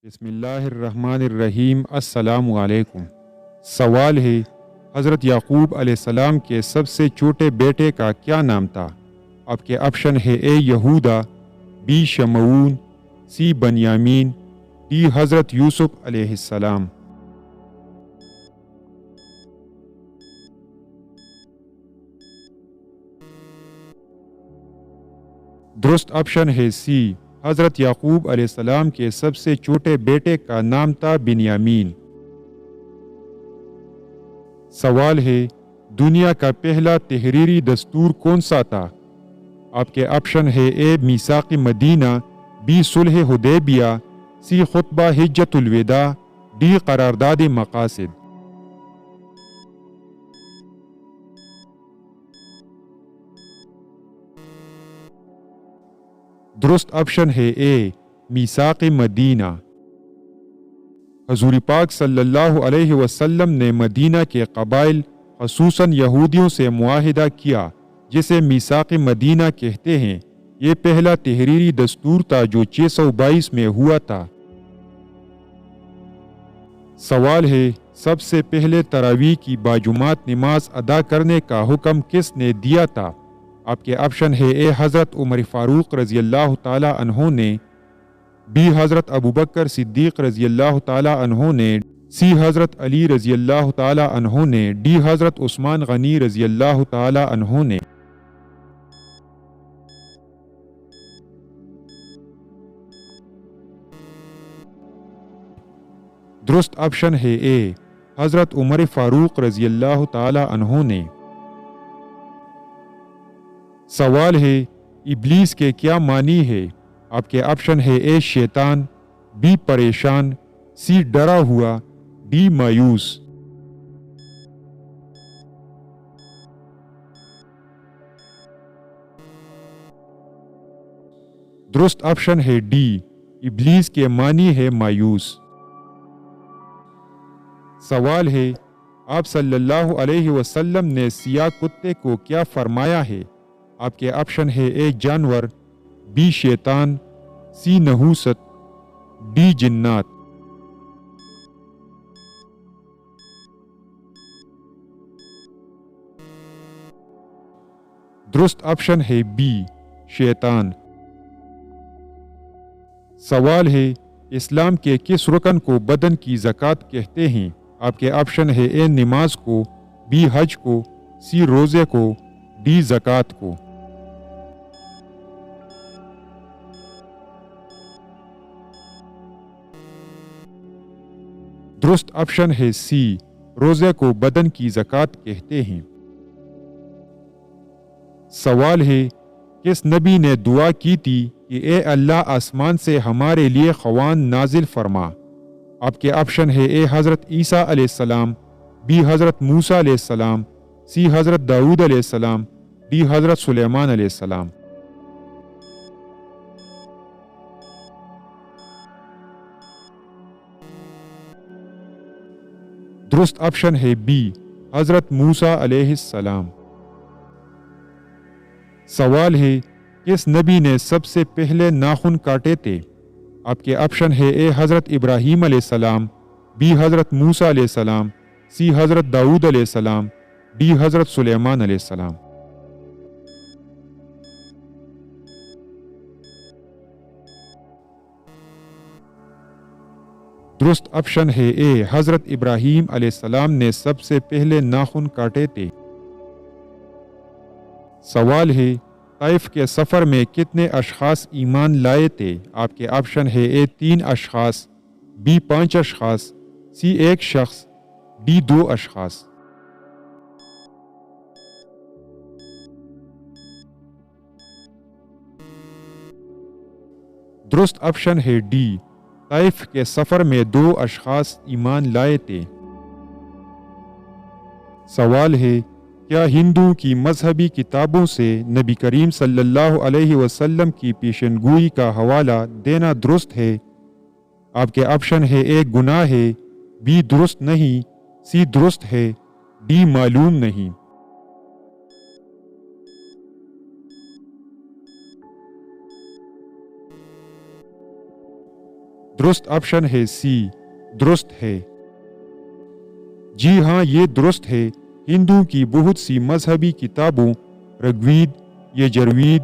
بسم اللہ الرحمن الرحیم۔ السلام علیکم۔ سوال ہے، حضرت یعقوب علیہ السلام کے سب سے چھوٹے بیٹے کا کیا نام تھا؟ آپ کے آپشن ہے: اے یہودا، be Shamoon, C Binyamin, D حضرت یوسف علیہ السلام۔ درست آپشن ہے سی، حضرت یعقوب علیہ السلام کے سب سے چھوٹے بیٹے کا نام تھا بنیامین۔ سوال ہے، دنیا کا پہلا تحریری دستور کون سا تھا؟ آپ کے آپشن ہے: اے میثاق مدینہ، بی صلح حدیبیہ، سی خطبہ حجۃ الوداع، ڈی قرارداد مقاصد۔ درست آپشن ہے اے، میثاق مدینہ۔ حضور پاک صلی اللہ علیہ وسلم نے مدینہ کے قبائل خصوصاً یہودیوں سے معاہدہ کیا جسے میثاق مدینہ کہتے ہیں۔ یہ پہلا تحریری دستور تھا جو 622 میں ہوا تھا۔ سوال ہے، سب سے پہلے تراویح کی باجماعت نماز ادا کرنے کا حکم کس نے دیا تھا؟ آپ کے آپشن ہے: اے حضرت عمر فاروق رضی اللہ تعالی عنہ نے، بی حضرت ابوبکر صدیق رضی اللہ تعالی عنہ نے، سی حضرت علی رضی اللہ تعالی عنہ نے، ڈی حضرت عثمان غنی رضی اللہ تعالی عنہ نے۔ درست آپشن ہے اے، حضرت عمر فاروق رضی اللہ تعالی عنہ نے۔ سوال ہے، ابلیس کے کیا معنی ہے؟ آپ کے آپشن ہے: اے شیطان، بی پریشان، سی ڈرا ہوا، ڈی مایوس۔ درست آپشن ہے ڈی، ابلیس کے معنی ہے مایوس۔ سوال ہے، آپ صلی اللہ علیہ وسلم نے سیاہ کتے کو کیا فرمایا ہے؟ آپ کے آپشن ہے: اے جانور، بی شیطان، سی نحوست، ڈی جنات۔ درست آپشن ہے بی، شیطان۔ سوال ہے، اسلام کے کس رکن کو بدن کی زکوٰۃ کہتے ہیں؟ آپ کے آپشن ہے: اے نماز کو، بی حج کو، سی روزے کو، ڈی زکوٰۃ کو۔ درست آپشن ہے سی، روزے کو بدن کی زکوٰۃ کہتے ہیں۔ سوال ہے، کس نبی نے دعا کی تھی کہ اے اللہ آسمان سے ہمارے لیے خوان نازل فرما؟ آپ کے آپشن ہے: اے حضرت عیسیٰ علیہ السلام، بی حضرت موسیٰ علیہ السلام، سی حضرت داؤد علیہ السلام، ڈی حضرت سلیمان علیہ السلام۔ درست آپشن ہے بی، حضرت موسیٰ علیہ السلام۔ سوال ہے، کس نبی نے سب سے پہلے ناخن کاٹے تھے؟ آپ کے آپشن ہے: اے حضرت ابراہیم علیہ السلام، بی حضرت موسیٰ علیہ السلام، سی حضرت داؤد علیہ السلام، ڈی حضرت سلیمان علیہ السلام۔ درست آپشن ہے اے، حضرت ابراہیم علیہ السلام نے سب سے پہلے ناخن کاٹے تھے۔ سوال ہے، طائف کے سفر میں کتنے اشخاص ایمان لائے تھے؟ آپ کے آپشن ہے: اے 3 اشخاص، بی 5 اشخاص، سی 1 شخص، ڈی 2 اشخاص۔ درست آپشن ہے ڈی، طائف کے سفر میں 2 اشخاص ایمان لائے تھے۔ سوال ہے، کیا ہندوؤں کی مذہبی کتابوں سے نبی کریم صلی اللہ علیہ وسلم کی پیشن گوئی کا حوالہ دینا درست ہے؟ آپ کے آپشن ہے: اے گناہ ہے، بی درست نہیں، سی درست ہے، ڈی معلوم نہیں۔ درست آپشن ہے سی، درست ہے۔ جی ہاں، یہ درست ہے۔ ہندوؤں کی بہت سی مذہبی کتابوں رگوید، یجروید،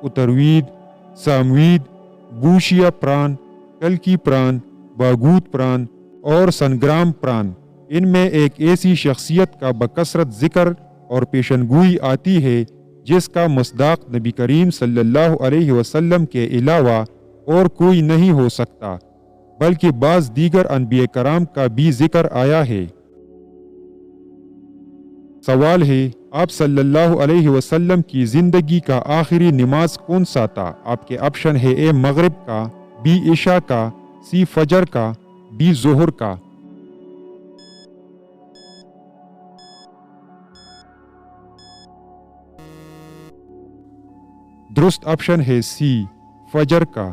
اتروید، ساموید، بھوشیا پران، کلکی پران، بھاگوت پران اور سنگرام پران، ان میں ایک ایسی شخصیت کا بکثرت ذکر اور پیشنگوئی آتی ہے جس کا مصداق نبی کریم صلی اللہ علیہ وسلم کے علاوہ اور کوئی نہیں ہو سکتا، بلکہ بعض دیگر انبیاء کرام کا بھی ذکر آیا ہے۔ سوال ہے، آپ صلی اللہ علیہ وسلم کی زندگی کا آخری نماز کون سا تھا؟ آپ کے آپشن ہے اے مغرب کا، بی عشاء کا، سی فجر کا، ڈی ظہر کا۔ درست آپشن ہے سی، فجر کا۔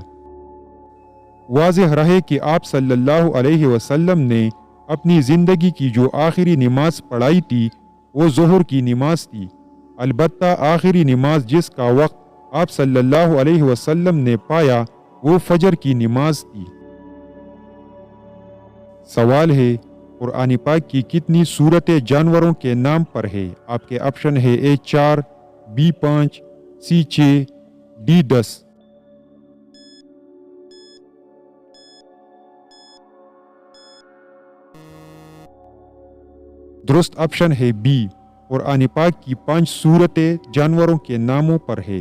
واضح رہے کہ آپ صلی اللہ علیہ وسلم نے اپنی زندگی کی جو آخری نماز پڑھائی تھی وہ ظہر کی نماز تھی، البتہ آخری نماز جس کا وقت آپ صلی اللہ علیہ وسلم نے پایا وہ فجر کی نماز تھی۔ سوال ہے، قرآن پاک کی کتنی صورتیں جانوروں کے نام پر ہے؟ آپ کے آپشن ہے اے 4، بی 5، سی 6، ڈی 10۔ درست آپشن ہے بی، قرآن پاک کی 5 صورتیں جانوروں کے ناموں پر ہے۔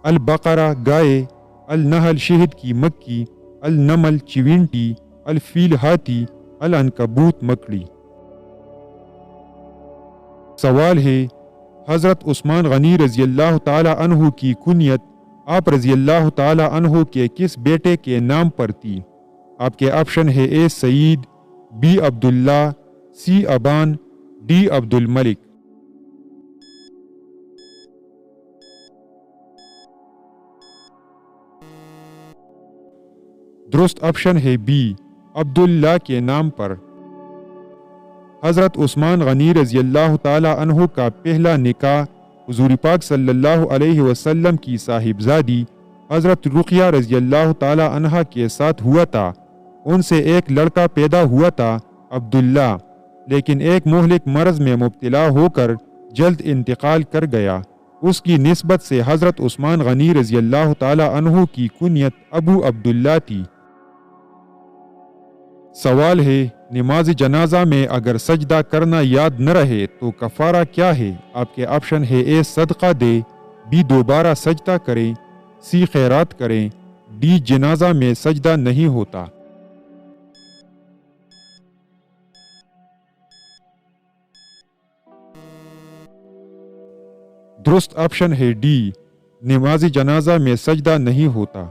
البقرہ گائے، النحل شہد کی مکھی، النمل چیونٹی، الفیل ہاتھی، العنکبوت مکڑی۔ سوال ہے، حضرت عثمان غنی رضی اللہ تعالی عنہ کی کنیت آپ رضی اللہ تعالی عنہ کے کس بیٹے کے نام پر تھی؟ آپ کے آپشن ہے اے سعید، بی عبداللہ، سی ابان، ڈی عبد الملک۔ درست آپشن ہے بی، عبداللہ کے نام پر۔ حضرت عثمان غنی رضی اللہ تعالی عنہ کا پہلا نکاح حضور پاک صلی اللہ علیہ وسلم کی صاحبزادی حضرت رقیہ رضی اللہ تعالی عنہ کے ساتھ ہوا تھا۔ ان سے ایک لڑکا پیدا ہوا تھا، عبداللہ، لیکن ایک مہلک مرض میں مبتلا ہو کر جلد انتقال کر گیا۔ اس کی نسبت سے حضرت عثمان غنی رضی اللہ تعالی عنہ کی کنیت ابو عبداللہ تھی۔ سوال ہے، نماز جنازہ میں اگر سجدہ کرنا یاد نہ رہے تو کفارہ کیا ہے؟ آپ کے آپشن ہے اے صدقہ دے، بی دوبارہ سجدہ کریں، سی خیرات کریں، ڈی جنازہ میں سجدہ نہیں ہوتا۔ درست آپشن ہے ڈی، نماز جنازہ میں سجدہ نہیں ہوتا۔